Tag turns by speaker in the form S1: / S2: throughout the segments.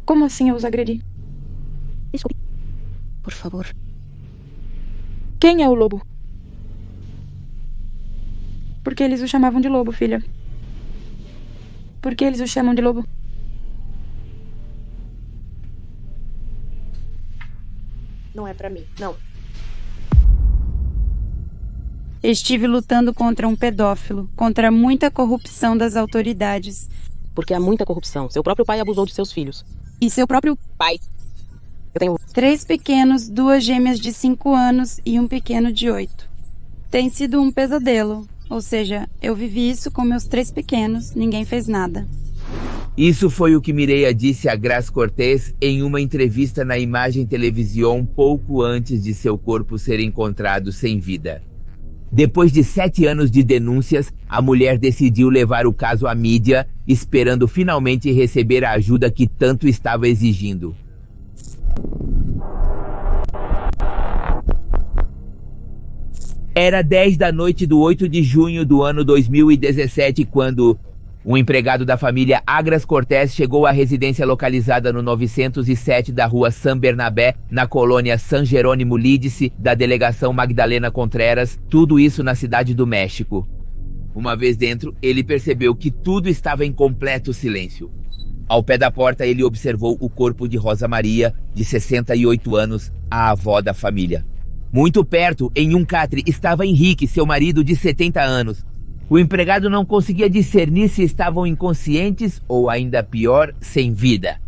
S1: Como assim eu os agredi?
S2: Desculpe. Por favor.
S1: Quem é o lobo? Por que eles o chamavam de lobo, filha? Por que eles o chamam de lobo?
S2: Não é pra mim, não.
S3: Estive lutando contra um pedófilo, contra muita corrupção das autoridades.
S2: Porque há muita corrupção. Seu próprio pai abusou de seus filhos.
S3: E seu próprio
S2: Pai. Eu tenho
S3: 3 pequenos, 2 gêmeas de 5 anos e um pequeno de 8. Tem sido um pesadelo. Ou seja, eu vivi isso com meus 3 pequenos, ninguém fez nada.
S4: Isso foi o que Mireia disse a Grace Cortez em uma entrevista na Imagem Television pouco antes de seu corpo ser encontrado sem vida. Depois de 7 anos de denúncias, a mulher decidiu levar o caso à mídia, esperando finalmente receber a ajuda que tanto estava exigindo. Era 10 da noite do 8 de junho do ano 2017 quando um empregado da família Agras Cortez chegou à residência localizada no 907 da rua San Bernabé, na colônia San Jerônimo Lídice, da delegação Magdalena Contreras, tudo isso na cidade do México. Uma vez dentro, ele percebeu que tudo estava em completo silêncio. Ao pé da porta, ele observou o corpo de Rosa Maria, de 68 anos, a avó da família. Muito perto, em um catre, estava Henrique, seu marido de 70 anos. O empregado não conseguia discernir se estavam inconscientes ou, ainda pior, sem vida.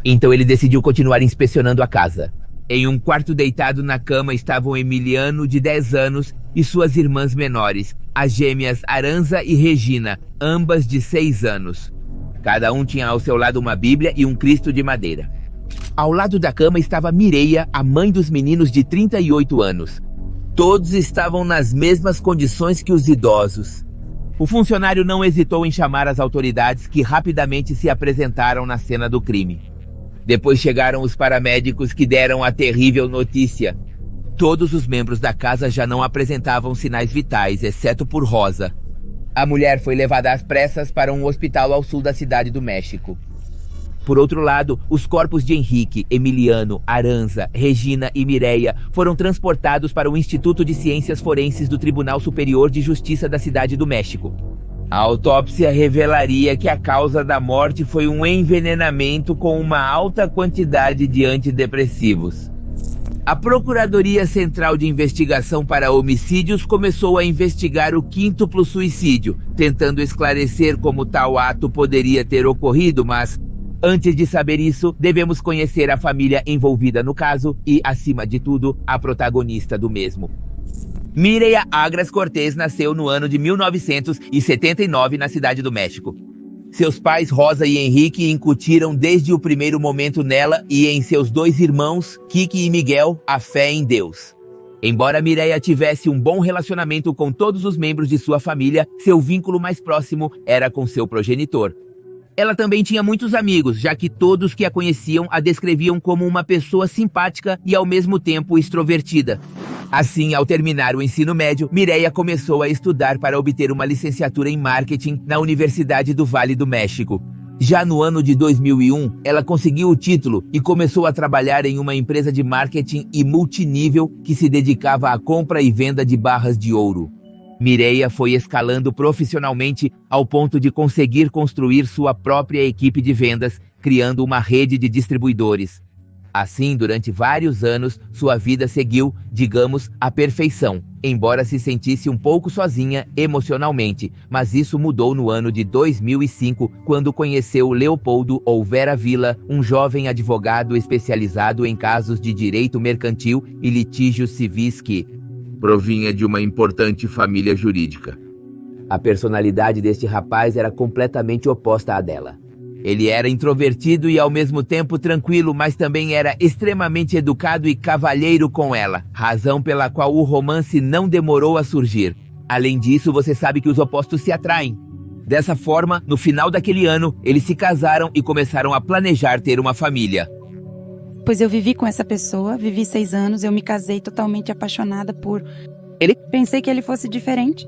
S4: Então ele decidiu continuar inspecionando a casa. Em um quarto deitado na cama estavam Emiliano, de 10 anos, e suas irmãs menores, as gêmeas Aranza e Regina, ambas de 6 anos. Cada um tinha ao seu lado uma Bíblia e um Cristo de madeira. Ao lado da cama estava Mireia, a mãe dos meninos de 38 anos. Todos estavam nas mesmas condições que os idosos. O funcionário não hesitou em chamar as autoridades, que rapidamente se apresentaram na cena do crime. Depois chegaram os paramédicos, que deram a terrível notícia. Todos os membros da casa já não apresentavam sinais vitais, exceto por Rosa. A mulher foi levada às pressas para um hospital ao sul da cidade do México. Por outro lado, os corpos de Henrique, Emiliano, Aranza, Regina e Mireia foram transportados para o Instituto de Ciências Forenses do Tribunal Superior de Justiça da Cidade do México. A autópsia revelaria que a causa da morte foi um envenenamento com uma alta quantidade de antidepressivos. A Procuradoria Central de Investigação para Homicídios começou a investigar o quíntuplo suicídio, tentando esclarecer como tal ato poderia ter ocorrido, mas antes de saber isso, devemos conhecer a família envolvida no caso e, acima de tudo, a protagonista do mesmo. Mireia Agras Cortez nasceu no ano de 1979 na Cidade do México. Seus pais, Rosa e Henrique, incutiram desde o primeiro momento nela e em seus 2 irmãos, Kiki e Miguel, a fé em Deus. Embora Mireia tivesse um bom relacionamento com todos os membros de sua família, seu vínculo mais próximo era com seu progenitor. Ela também tinha muitos amigos, já que todos que a conheciam a descreviam como uma pessoa simpática e ao mesmo tempo extrovertida. Assim, ao terminar o ensino médio, Mireia começou a estudar para obter uma licenciatura em marketing na Universidade do Vale do México. Já no ano de 2001, ela conseguiu o título e começou a trabalhar em uma empresa de marketing e multinível que se dedicava à compra e venda de barras de ouro. Mireia foi escalando profissionalmente ao ponto de conseguir construir sua própria equipe de vendas, criando uma rede de distribuidores. Assim, durante vários anos, sua vida seguiu, digamos, à perfeição, embora se sentisse um pouco sozinha emocionalmente, mas isso mudou no ano de 2005, quando conheceu Leopoldo Olvera Villa, um jovem advogado especializado em casos de direito mercantil e litígios civis que provinha de uma importante família jurídica. A personalidade deste rapaz era completamente oposta à dela. Ele era introvertido e ao mesmo tempo tranquilo, mas também era extremamente educado e cavalheiro com ela, razão pela qual o romance não demorou a surgir. Além disso, você sabe que os opostos se atraem. Dessa forma, no final daquele ano, eles se casaram e começaram a planejar ter uma família.
S3: Pois eu vivi com essa pessoa, vivi 6 anos, eu me casei totalmente apaixonada por
S4: ele.
S3: Pensei que ele fosse diferente.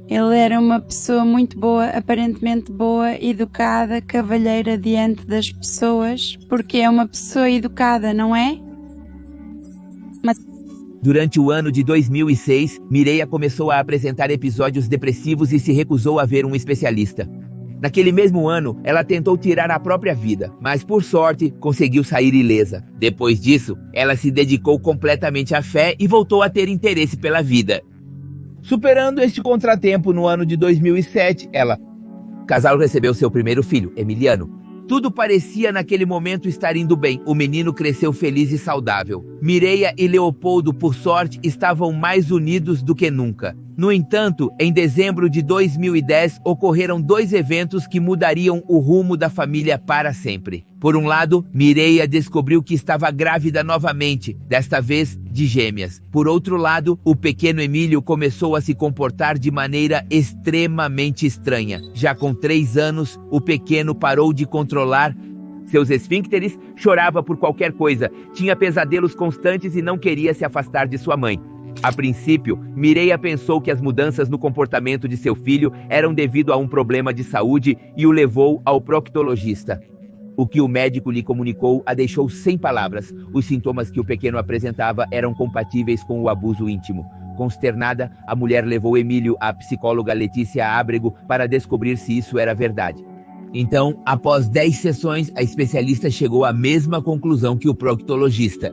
S3: Ele era uma pessoa muito boa, aparentemente boa, educada, cavalheira diante das pessoas, porque é uma pessoa educada, não é?
S4: Durante o ano de 2006, Mireia começou a apresentar episódios depressivos e se recusou a ver um especialista. Naquele mesmo ano, ela tentou tirar a própria vida, mas por sorte, conseguiu sair ilesa. Depois disso, ela se dedicou completamente à fé e voltou a ter interesse pela vida. Superando este contratempo no ano de 2007, o casal recebeu seu primeiro filho, Emiliano. Tudo parecia naquele momento estar indo bem. O menino cresceu feliz e saudável. Mireia e Leopoldo, por sorte, estavam mais unidos do que nunca. No entanto, em dezembro de 2010, ocorreram 2 eventos que mudariam o rumo da família para sempre. Por um lado, Mireia descobriu que estava grávida novamente, desta vez de gêmeas. Por outro lado, o pequeno Emílio começou a se comportar de maneira extremamente estranha. Já com 3 anos, o pequeno parou de controlar seus esfíncteres, chorava por qualquer coisa, tinha pesadelos constantes e não queria se afastar de sua mãe. A princípio, Mireia pensou que as mudanças no comportamento de seu filho eram devido a um problema de saúde e o levou ao proctologista. O que o médico lhe comunicou a deixou sem palavras. Os sintomas que o pequeno apresentava eram compatíveis com o abuso íntimo. Consternada, a mulher levou Emílio à psicóloga Letícia Ábrego para descobrir se isso era verdade. Então, após 10 sessões, a especialista chegou à mesma conclusão que o proctologista.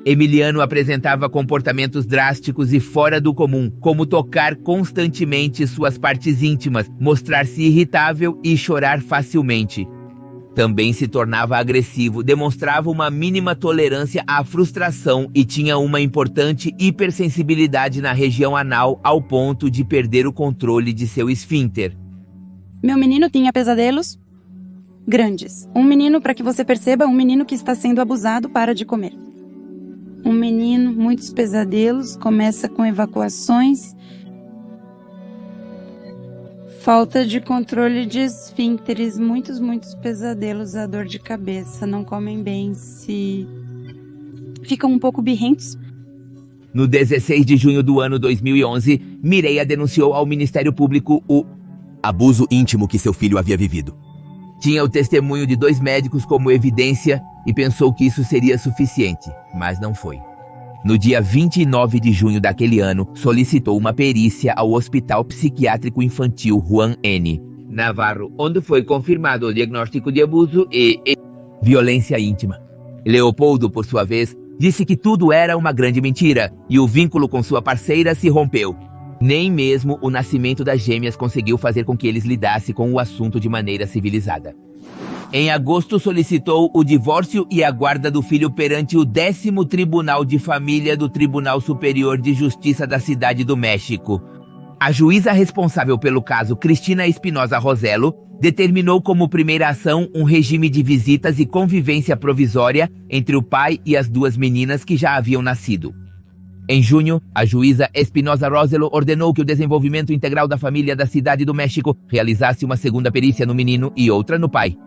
S4: Emiliano apresentava comportamentos drásticos e fora do comum, como tocar constantemente suas partes íntimas, mostrar-se irritável e chorar facilmente. Também se tornava agressivo, demonstrava uma mínima tolerância à frustração e tinha uma importante hipersensibilidade na região anal ao ponto de perder o controle de seu esfíncter.
S3: Meu menino tinha pesadelos grandes. Um menino, para que você perceba, um menino que está sendo abusado para de comer. Um menino, muitos pesadelos, começa com evacuações, falta de controle de esfíncteres, muitos pesadelos, a dor de cabeça, não comem bem, ficam um pouco birrentos.
S4: No 16 de junho do ano 2011, Mireia denunciou ao Ministério Público o abuso íntimo que seu filho havia vivido. Tinha o testemunho de 2 médicos como evidência e pensou que isso seria suficiente, mas não foi. No dia 29 de junho daquele ano, solicitou uma perícia ao Hospital Psiquiátrico Infantil Juan N. Navarro, onde foi confirmado o diagnóstico de abuso e violência íntima. Leopoldo, por sua vez, disse que tudo era uma grande mentira e o vínculo com sua parceira se rompeu. Nem mesmo o nascimento das gêmeas conseguiu fazer com que eles lidassem com o assunto de maneira civilizada. Em agosto, solicitou o divórcio e a guarda do filho perante o 10º Tribunal de Família do Tribunal Superior de Justiça da Cidade do México. A juíza responsável pelo caso, Cristina Espinosa Roselo, determinou como primeira ação um regime de visitas e convivência provisória entre o pai e as 2 meninas que já haviam nascido. Em junho, a juíza Espinosa Roselo ordenou que o Desenvolvimento Integral da Família da Cidade do México realizasse uma segunda perícia no menino e outra no pai.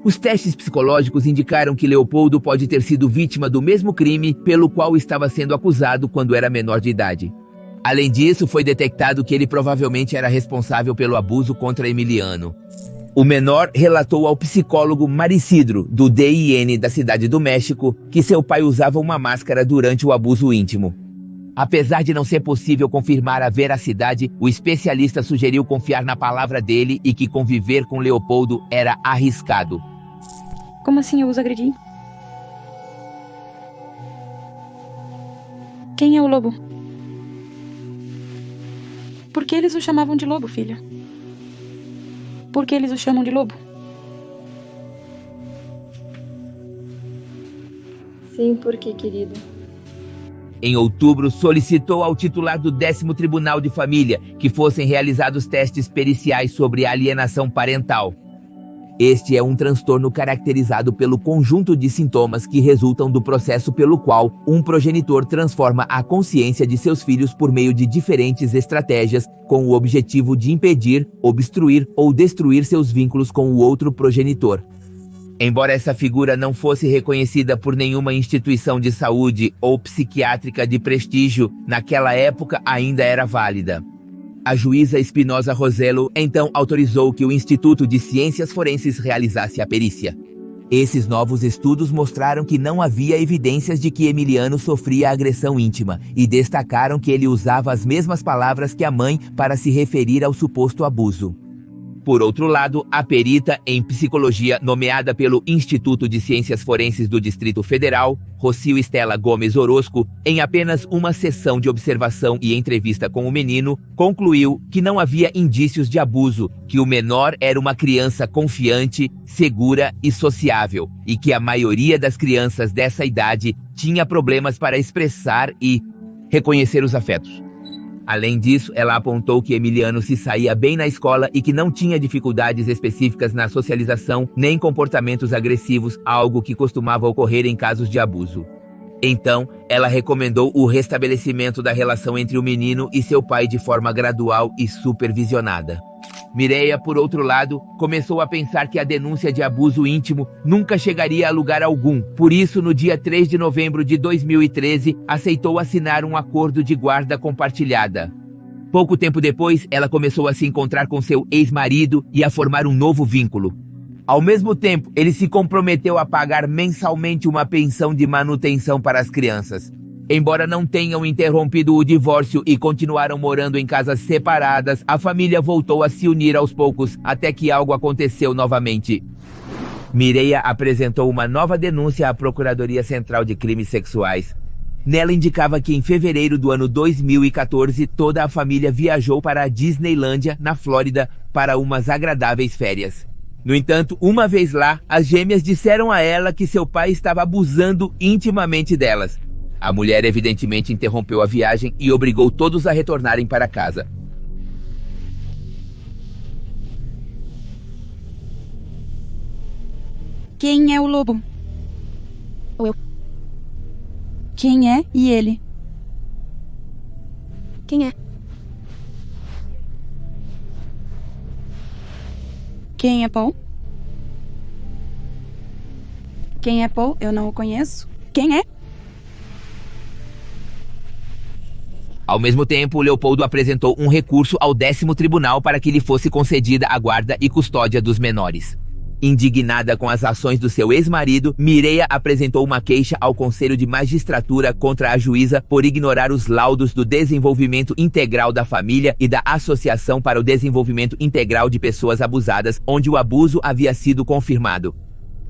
S4: Os testes psicológicos indicaram que Leopoldo pode ter sido vítima do mesmo crime pelo qual estava sendo acusado quando era menor de idade. Além disso, foi detectado que ele provavelmente era responsável pelo abuso contra Emiliano. O menor relatou ao psicólogo Maricidro, do DIN da Cidade do México, que seu pai usava uma máscara durante o abuso íntimo. Apesar de não ser possível confirmar a veracidade, o especialista sugeriu confiar na palavra dele e que conviver com Leopoldo era arriscado.
S1: Como assim eu os agredi? Quem é o lobo? Por que eles o chamavam de lobo, filha? Por que eles o chamam de lobo?
S5: Sim, por que, querido?
S4: Em outubro, solicitou ao titular do 10º Tribunal de Família que fossem realizados testes periciais sobre alienação parental. Este é um transtorno caracterizado pelo conjunto de sintomas que resultam do processo pelo qual um progenitor transforma a consciência de seus filhos por meio de diferentes estratégias com o objetivo de impedir, obstruir ou destruir seus vínculos com o outro progenitor. Embora essa figura não fosse reconhecida por nenhuma instituição de saúde ou psiquiátrica de prestígio, naquela época ainda era válida. A juíza Espinosa Rossello então autorizou que o Instituto de Ciências Forenses realizasse a perícia. Esses novos estudos mostraram que não havia evidências de que Emiliano sofria agressão íntima e destacaram que ele usava as mesmas palavras que a mãe para se referir ao suposto abuso. Por outro lado, a perita em psicologia nomeada pelo Instituto de Ciências Forenses do Distrito Federal, Rocio Estela Gomes Orozco, em apenas uma sessão de observação e entrevista com o menino, concluiu que não havia indícios de abuso, que o menor era uma criança confiante, segura e sociável, e que a maioria das crianças dessa idade tinha problemas para expressar e reconhecer os afetos. Além disso, ela apontou que Emiliano se saía bem na escola e que não tinha dificuldades específicas na socialização nem comportamentos agressivos, algo que costumava ocorrer em casos de abuso. Então, ela recomendou o restabelecimento da relação entre o menino e seu pai de forma gradual e supervisionada. Mireia, por outro lado, começou a pensar que a denúncia de abuso íntimo nunca chegaria a lugar algum. Por isso, no dia 3 de novembro de 2013, aceitou assinar um acordo de guarda compartilhada. Pouco tempo depois, ela começou a se encontrar com seu ex-marido e a formar um novo vínculo. Ao mesmo tempo, ele se comprometeu a pagar mensalmente uma pensão de manutenção para as crianças. Embora não tenham interrompido o divórcio e continuaram morando em casas separadas, a família voltou a se unir aos poucos, até que algo aconteceu novamente. Mireia apresentou uma nova denúncia à Procuradoria Central de Crimes Sexuais. Nela indicava que em fevereiro do ano 2014, toda a família viajou para a Disneylândia, na Flórida, para umas agradáveis férias. No entanto, uma vez lá, as gêmeas disseram a ela que seu pai estava abusando intimamente delas. A mulher evidentemente interrompeu a viagem e obrigou todos a retornarem para casa.
S3: Quem é o lobo?
S2: Eu.
S3: Quem é e ele?
S2: Quem é?
S3: Quem é Paul? Quem é Paul? Eu não o conheço. Quem é?
S4: Ao mesmo tempo, Leopoldo apresentou um recurso ao 10º Tribunal para que lhe fosse concedida a guarda e custódia dos menores. Indignada com as ações do seu ex-marido, Mireia apresentou uma queixa ao Conselho de Magistratura contra a juíza por ignorar os laudos do Desenvolvimento Integral da Família e da Associação para o Desenvolvimento Integral de Pessoas Abusadas, onde o abuso havia sido confirmado.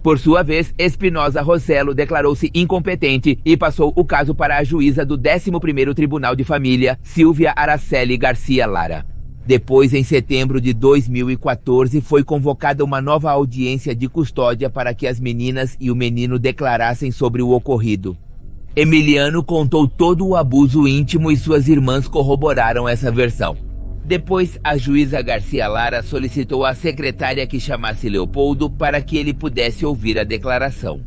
S4: Por sua vez, Espinosa Rossello declarou-se incompetente e passou o caso para a juíza do 11º Tribunal de Família, Silvia Araceli Garcia Lara. Depois, em setembro de 2014, foi convocada uma nova audiência de custódia para que as meninas e o menino declarassem sobre o ocorrido. Emiliano contou todo o abuso íntimo e suas irmãs corroboraram essa versão. Depois, a juíza Garcia Lara solicitou à secretária que chamasse Leopoldo para que ele pudesse ouvir a declaração.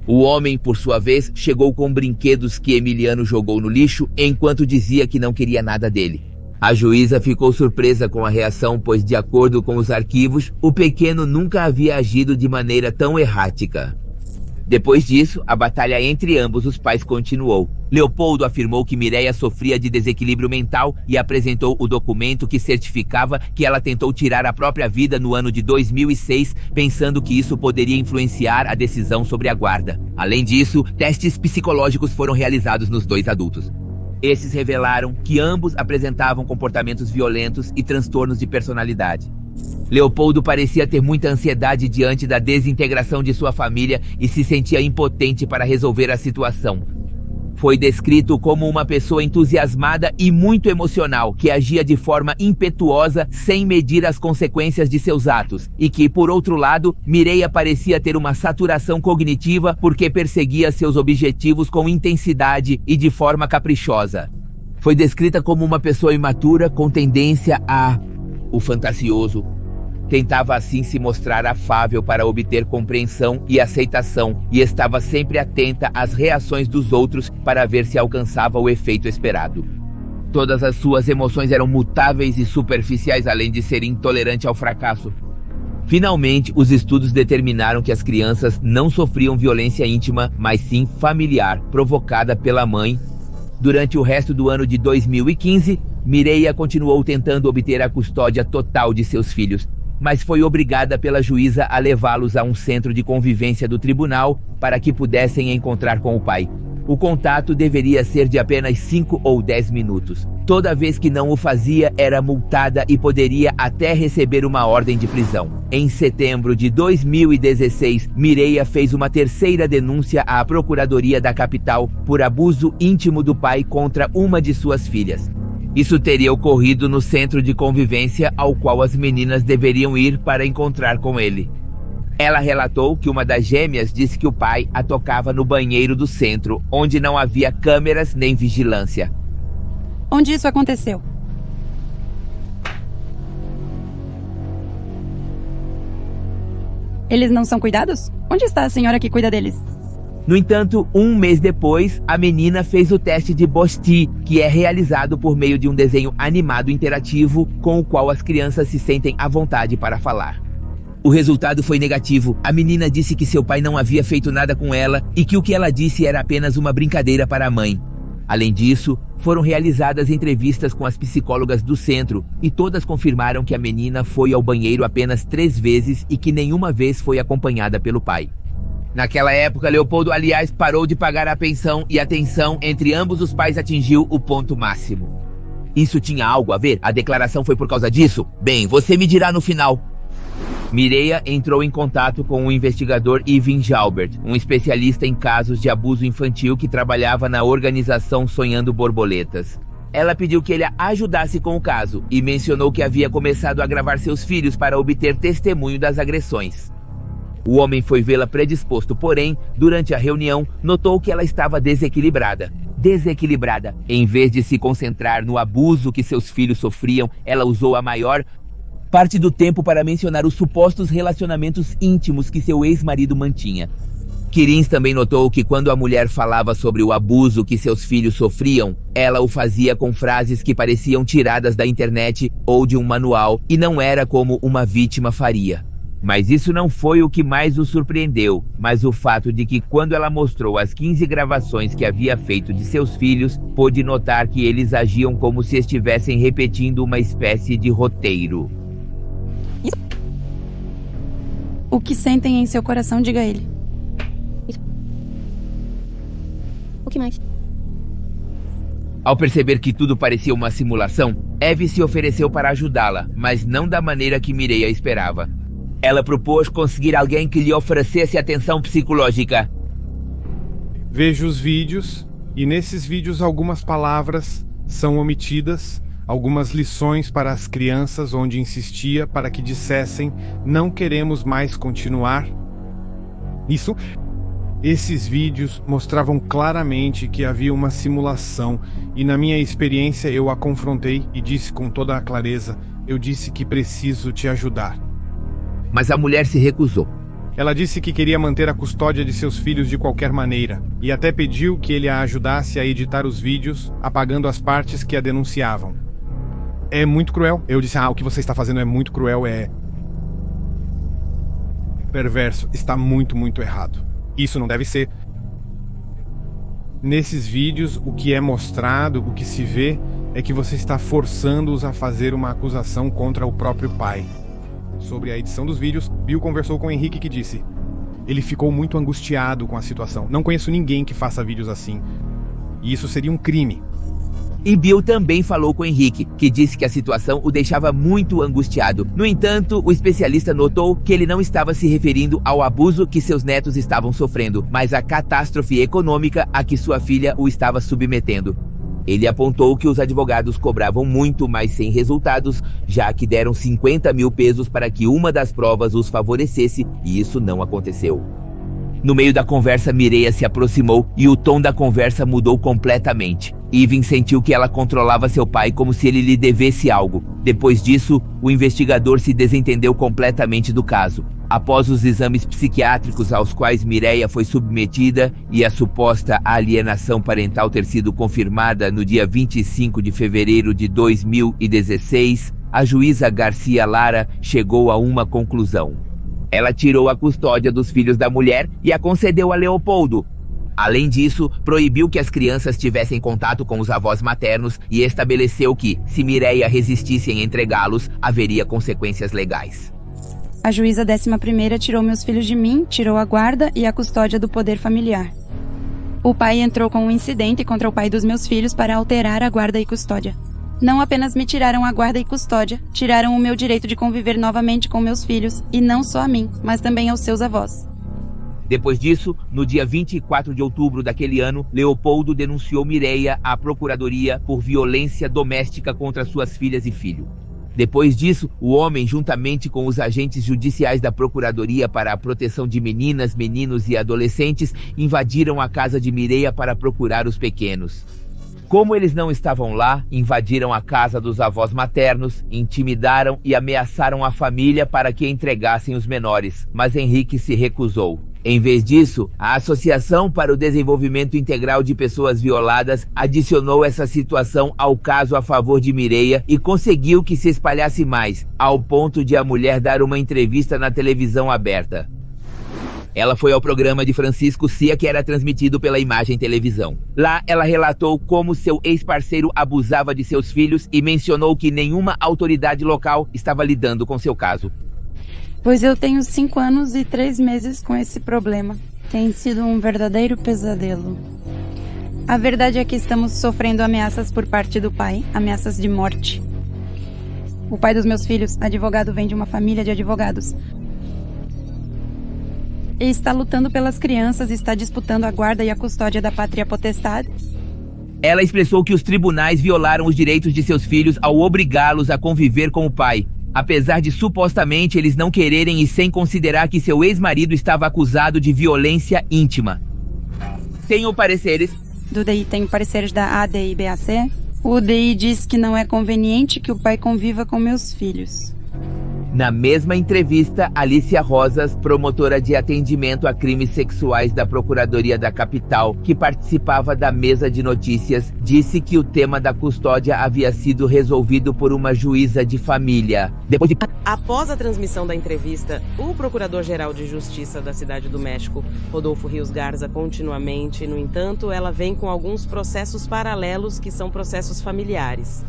S4: O homem, por sua vez, chegou com brinquedos que Emiliano jogou no lixo enquanto dizia que não queria nada dele. A juíza ficou surpresa com a reação, pois, de acordo com os arquivos, o pequeno nunca havia agido de maneira tão errática. Depois disso, a batalha entre ambos os pais continuou. Leopoldo afirmou que Mireia sofria de desequilíbrio mental e apresentou o documento que certificava que ela tentou tirar a própria vida no ano de 2006, pensando que isso poderia influenciar a decisão sobre a guarda. Além disso, testes psicológicos foram realizados nos dois adultos. Esses revelaram que ambos apresentavam comportamentos violentos e transtornos de personalidade. Leopoldo parecia ter muita ansiedade diante da desintegração de sua família e se sentia impotente para resolver a situação. Foi descrito como uma pessoa entusiasmada e muito emocional, que agia de forma impetuosa sem medir as consequências de seus atos, e que, por outro lado, Mireia parecia ter uma saturação cognitiva porque perseguia seus objetivos com intensidade e de forma caprichosa. Foi descrita como uma pessoa imatura com tendência o fantasioso. Tentava assim se mostrar afável para obter compreensão e aceitação e estava sempre atenta às reações dos outros para ver se alcançava o efeito esperado. Todas as suas emoções eram mutáveis e superficiais, além de ser intolerante ao fracasso. Finalmente, os estudos determinaram que as crianças não sofriam violência íntima, mas sim familiar, provocada pela mãe. Durante o resto do ano de 2015, Mireia continuou tentando obter a custódia total de seus filhos, mas foi obrigada pela juíza a levá-los a um centro de convivência do tribunal para que pudessem encontrar com o pai. O contato deveria ser de apenas 5 ou 10 minutos. Toda vez que não o fazia, era multada e poderia até receber uma ordem de prisão. Em setembro de 2016, Mireia fez uma terceira denúncia à Procuradoria da Capital por abuso íntimo do pai contra uma de suas filhas. Isso teria ocorrido no centro de convivência ao qual as meninas deveriam ir para encontrar com ele. Ela relatou que uma das gêmeas disse que o pai a tocava no banheiro do centro, onde não havia câmeras nem vigilância.
S3: Onde isso aconteceu? Eles não são cuidados? Onde está a senhora que cuida deles?
S4: No entanto, um mês depois, a menina fez o teste de Bosti, que é realizado por meio de um desenho animado interativo com o qual as crianças se sentem à vontade para falar. O resultado foi negativo. A menina disse que seu pai não havia feito nada com ela e que o que ela disse era apenas uma brincadeira para a mãe. Além disso, foram realizadas entrevistas com as psicólogas do centro e todas confirmaram que a menina foi ao banheiro apenas 3 vezes e que nenhuma vez foi acompanhada pelo pai. Naquela época, Leopoldo, aliás, parou de pagar a pensão e a tensão entre ambos os pais atingiu o ponto máximo. Isso tinha algo a ver? A declaração foi por causa disso? Bem, você me dirá no final. Mireia entrou em contato com o investigador Ivan Jalbert, um especialista em casos de abuso infantil que trabalhava na organização Sonhando Borboletas. Ela pediu que ele a ajudasse com o caso e mencionou que havia começado a gravar seus filhos para obter testemunho das agressões. O homem foi vê-la predisposto, porém, durante a reunião, notou que ela estava desequilibrada. Em vez de se concentrar no abuso que seus filhos sofriam, ela usou a maior parte do tempo para mencionar os supostos relacionamentos íntimos que seu ex-marido mantinha. Quirins também notou que quando a mulher falava sobre o abuso que seus filhos sofriam, ela o fazia com frases que pareciam tiradas da internet ou de um manual e não era como uma vítima faria. Mas isso não foi o que mais o surpreendeu, mas o fato de que quando ela mostrou as 15 gravações que havia feito de seus filhos, pôde notar que eles agiam como se estivessem repetindo uma espécie de roteiro.
S3: O que sentem em seu coração, diga a ele.
S2: O que mais?
S4: Ao perceber que tudo parecia uma simulação, Eve se ofereceu para ajudá-la, mas não da maneira que Mireia esperava. Ela propôs conseguir alguém que lhe oferecesse atenção psicológica.
S6: Vejo os vídeos, e nesses vídeos algumas palavras são omitidas, algumas lições para as crianças onde insistia para que dissessem não queremos mais continuar. Esses vídeos mostravam claramente que havia uma simulação e na minha experiência eu a confrontei e disse com toda a clareza, eu disse que preciso te ajudar.
S4: Mas a mulher se recusou.
S6: Ela disse que queria manter a custódia de seus filhos de qualquer maneira, e até pediu que ele a ajudasse a editar os vídeos, apagando as partes que a denunciavam. É muito cruel. Eu disse, o que você está fazendo é muito cruel, é perverso, está muito, muito errado. Isso não deve ser. Nesses vídeos, o que é mostrado, o que se vê, é que você está forçando-os a fazer uma acusação contra o próprio pai. Sobre a edição dos vídeos, Bill conversou com Henrique que disse: ele ficou muito angustiado com a situação. Não conheço ninguém que faça vídeos assim. E isso seria um crime.
S4: E Bill também falou com Henrique, que disse que a situação o deixava muito angustiado. No entanto, o especialista notou que ele não estava se referindo ao abuso que seus netos estavam sofrendo, mas à catástrofe econômica a que sua filha o estava submetendo. Ele apontou que os advogados cobravam muito, mas sem resultados, já que deram 50 mil pesos para que uma das provas os favorecesse, e isso não aconteceu. No meio da conversa, Mireia se aproximou e o tom da conversa mudou completamente. Ivan sentiu que ela controlava seu pai como se ele lhe devesse algo. Depois disso, o investigador se desentendeu completamente do caso. Após os exames psiquiátricos aos quais Mireia foi submetida e a suposta alienação parental ter sido confirmada no dia 25 de fevereiro de 2016, a juíza Garcia Lara chegou a uma conclusão. Ela tirou a custódia dos filhos da mulher e a concedeu a Leopoldo. Além disso, proibiu que as crianças tivessem contato com os avós maternos e estabeleceu que, se Mireia resistisse em entregá-los, haveria consequências legais.
S3: A juíza 11ª tirou meus filhos de mim, tirou a guarda e a custódia do poder familiar. O pai entrou com um incidente contra o pai dos meus filhos para alterar a guarda e custódia. Não apenas me tiraram a guarda e custódia, tiraram o meu direito de conviver novamente com meus filhos, e não só a mim, mas também aos seus avós.
S4: Depois disso, no dia 24 de outubro daquele ano, Leopoldo denunciou Mireia à procuradoria por violência doméstica contra suas filhas e filho. Depois disso, o homem, juntamente com os agentes judiciais da Procuradoria para a Proteção de Meninas, Meninos e Adolescentes, invadiram a casa de Mireia para procurar os pequenos. Como eles não estavam lá, invadiram a casa dos avós maternos, intimidaram e ameaçaram a família para que entregassem os menores, mas Henrique se recusou. Em vez disso, a Associação para o Desenvolvimento Integral de Pessoas Violadas adicionou essa situação ao caso a favor de Mireia e conseguiu que se espalhasse mais, ao ponto de a mulher dar uma entrevista na televisão aberta. Ela foi ao programa de Francisco Cia, que era transmitido pela Imagem Televisão. Lá, ela relatou como seu ex-parceiro abusava de seus filhos e mencionou que nenhuma autoridade local estava lidando com seu caso.
S3: Pois eu tenho 5 anos e 3 meses com esse problema. Tem sido um verdadeiro pesadelo. A verdade é que estamos sofrendo ameaças por parte do pai, ameaças de morte. O pai dos meus filhos, advogado, vem de uma família de advogados. E está lutando pelas crianças e está disputando a guarda e a custódia da pátria potestade.
S4: Ela expressou que os tribunais violaram os direitos de seus filhos ao obrigá-los a conviver com o pai, apesar de supostamente eles não quererem e sem considerar que seu ex-marido estava acusado de violência íntima. Tenho pareceres.
S3: Do DI tenho pareceres da AD e BAC. O DI diz que não é conveniente que o pai conviva com meus filhos.
S4: Na mesma entrevista, Alicia Rosas, promotora de atendimento a crimes sexuais da Procuradoria da Capital, que participava da mesa de notícias, disse que o tema da custódia havia sido resolvido por uma juíza de família.
S7: Após a transmissão da entrevista, o Procurador-Geral de Justiça da Cidade do México, Rodolfo Rios Garza, continuamente, no entanto, ela vem com alguns processos paralelos que são processos familiares.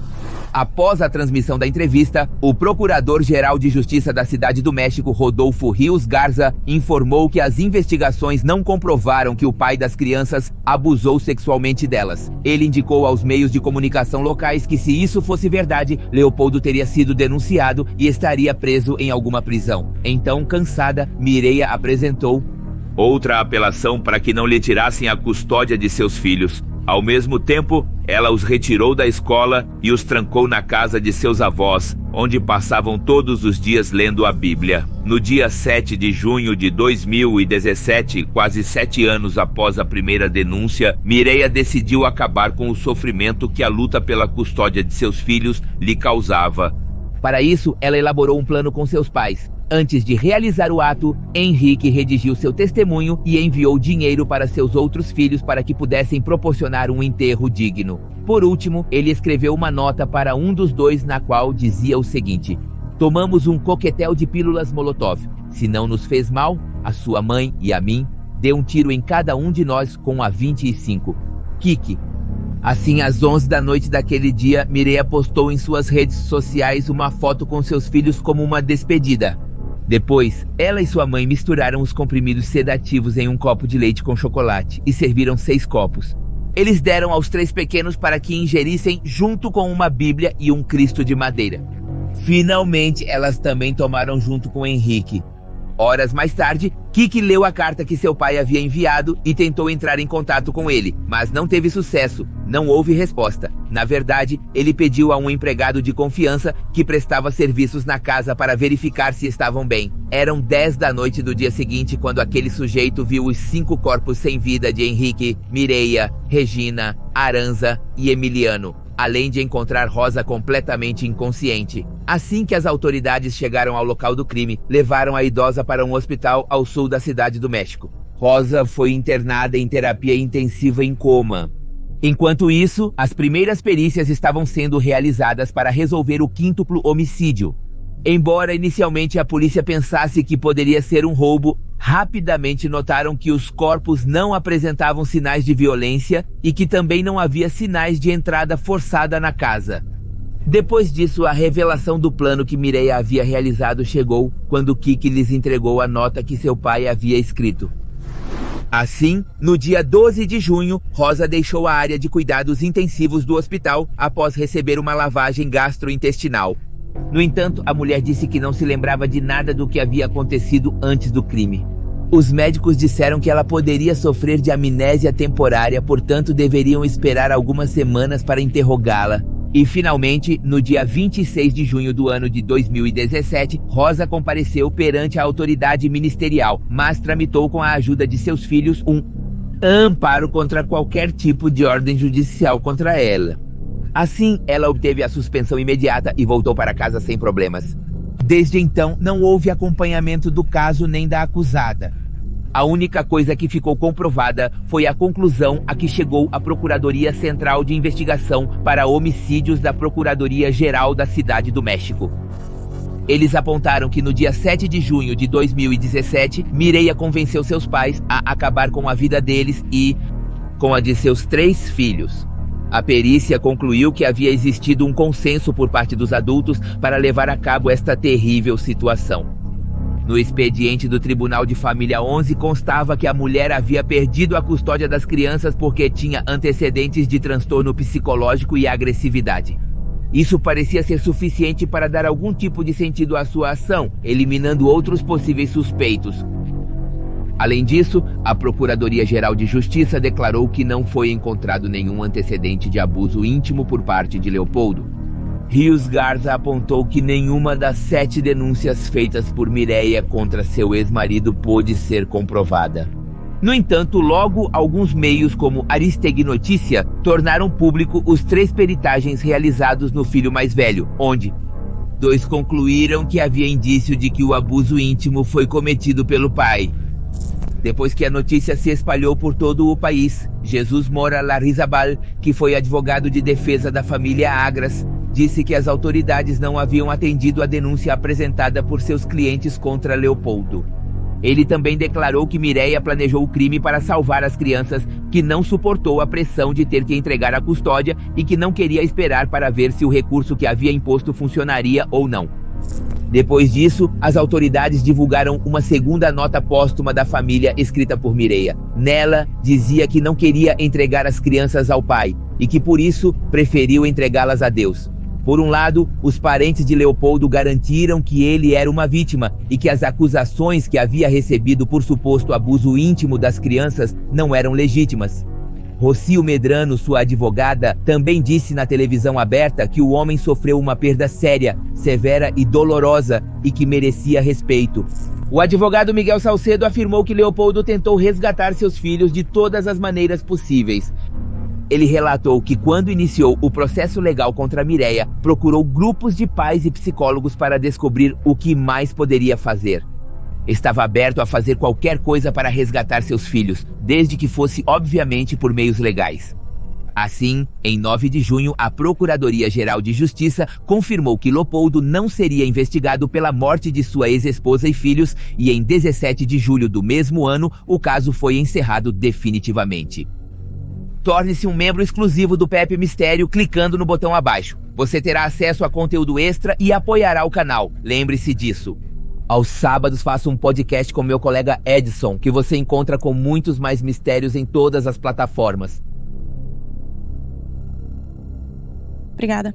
S4: Após a transmissão da entrevista, o Procurador-Geral de Justiça da Cidade do México, Rodolfo Rios Garza, informou que as investigações não comprovaram que o pai das crianças abusou sexualmente delas. Ele indicou aos meios de comunicação locais que, se isso fosse verdade, Leopoldo teria sido denunciado e estaria preso em alguma prisão. Então, cansada, Mireia apresentou outra apelação para que não lhe tirassem a custódia de seus filhos. Ao mesmo tempo, ela os retirou da escola e os trancou na casa de seus avós, onde passavam todos os dias lendo a Bíblia. No dia 7 de junho de 2017, quase 7 anos após a primeira denúncia, Mireia decidiu acabar com o sofrimento que a luta pela custódia de seus filhos lhe causava. Para isso, ela elaborou um plano com seus pais. Antes de realizar o ato, Henrique redigiu seu testemunho e enviou dinheiro para seus outros filhos para que pudessem proporcionar um enterro digno. Por último, ele escreveu uma nota para um dos dois na qual dizia o seguinte: tomamos um coquetel de pílulas Molotov. Se não nos fez mal, a sua mãe e a mim, dê um tiro em cada um de nós com a 25. Kiki. Assim, às 11 da noite daquele dia, Mireia postou em suas redes sociais uma foto com seus filhos como uma despedida. Depois, ela e sua mãe misturaram os comprimidos sedativos em um copo de leite com chocolate e serviram 6 copos. Eles deram aos 3 pequenos para que ingerissem junto com uma Bíblia e um Cristo de madeira. Finalmente, elas também tomaram junto com Henrique. Horas mais tarde, Kiki leu a carta que seu pai havia enviado e tentou entrar em contato com ele, mas não teve sucesso, não houve resposta. Na verdade, ele pediu a um empregado de confiança que prestava serviços na casa para verificar se estavam bem. Eram 10 da noite do dia seguinte quando aquele sujeito viu os 5 corpos sem vida de Henrique, Mireia, Regina, Aranza e Emiliano, além de encontrar Rosa completamente inconsciente. Assim que as autoridades chegaram ao local do crime, levaram a idosa para um hospital ao sul da Cidade do México. Rosa foi internada em terapia intensiva em coma. Enquanto isso, as primeiras perícias estavam sendo realizadas para resolver o quíntuplo homicídio. Embora inicialmente a polícia pensasse que poderia ser um roubo, Rapidamente notaram que os corpos não apresentavam sinais de violência e que também não havia sinais de entrada forçada na casa. Depois disso, a revelação do plano que Mireia havia realizado chegou quando Kiki lhes entregou a nota que seu pai havia escrito. Assim, no dia 12 de junho, Rosa deixou a área de cuidados intensivos do hospital após receber uma lavagem gastrointestinal. No entanto, a mulher disse que não se lembrava de nada do que havia acontecido antes do crime. Os médicos disseram que ela poderia sofrer de amnésia temporária, portanto deveriam esperar algumas semanas para interrogá-la. E finalmente, no dia 26 de junho do ano de 2017, Rosa compareceu perante a autoridade ministerial, mas tramitou com a ajuda de seus filhos um amparo contra qualquer tipo de ordem judicial contra ela. Assim, ela obteve a suspensão imediata e voltou para casa sem problemas. Desde então, não houve acompanhamento do caso nem da acusada. A única coisa que ficou comprovada foi a conclusão a que chegou a Procuradoria Central de Investigação para Homicídios da Procuradoria-Geral da Cidade do México. Eles apontaram que no dia 7 de junho de 2017, Mireia convenceu seus pais a acabar com a vida deles e com a de seus 3 filhos. A perícia concluiu que havia existido um consenso por parte dos adultos para levar a cabo esta terrível situação. No expediente do Tribunal de Família 11 constava que a mulher havia perdido a custódia das crianças porque tinha antecedentes de transtorno psicológico e agressividade. Isso parecia ser suficiente para dar algum tipo de sentido à sua ação, eliminando outros possíveis suspeitos. Além disso, a Procuradoria-Geral de Justiça declarou que não foi encontrado nenhum antecedente de abuso íntimo por parte de Leopoldo. Rios Garza apontou que nenhuma das 7 denúncias feitas por Mireia contra seu ex-marido pôde ser comprovada. No entanto, logo alguns meios como Aristegui Notícia tornaram público os 3 peritagens realizados no filho mais velho, onde 2 concluíram que havia indício de que o abuso íntimo foi cometido pelo pai. Depois que a notícia se espalhou por todo o país, Jesus Mora Larrizabal, que foi advogado de defesa da família Agras, disse que as autoridades não haviam atendido a denúncia apresentada por seus clientes contra Leopoldo. Ele também declarou que Mireia planejou o crime para salvar as crianças, que não suportou a pressão de ter que entregar a custódia e que não queria esperar para ver se o recurso que havia imposto funcionaria ou não. Depois disso, as autoridades divulgaram uma segunda nota póstuma da família escrita por Mireia. Nela, dizia que não queria entregar as crianças ao pai e que por isso preferiu entregá-las a Deus. Por um lado, os parentes de Leopoldo garantiram que ele era uma vítima e que as acusações que havia recebido por suposto abuso íntimo das crianças não eram legítimas. Rocio Medrano, sua advogada, também disse na televisão aberta que o homem sofreu uma perda séria, severa e dolorosa e que merecia respeito. O advogado Miguel Salcedo afirmou que Leopoldo tentou resgatar seus filhos de todas as maneiras possíveis. Ele relatou que quando iniciou o processo legal contra Mireia, procurou grupos de pais e psicólogos para descobrir o que mais poderia fazer. Estava aberto a fazer qualquer coisa para resgatar seus filhos, desde que fosse obviamente por meios legais. Assim, em 9 de junho, a Procuradoria-Geral de Justiça confirmou que Leopoldo não seria investigado pela morte de sua ex-esposa e filhos e em 17 de julho do mesmo ano, o caso foi encerrado definitivamente. Torne-se um membro exclusivo do Pepe Mistério clicando no botão abaixo. Você terá acesso a conteúdo extra e apoiará o canal. Lembre-se disso. Aos sábados faço um podcast com meu colega Edson, que você encontra com muitos mais mistérios em todas as plataformas.
S3: Obrigada.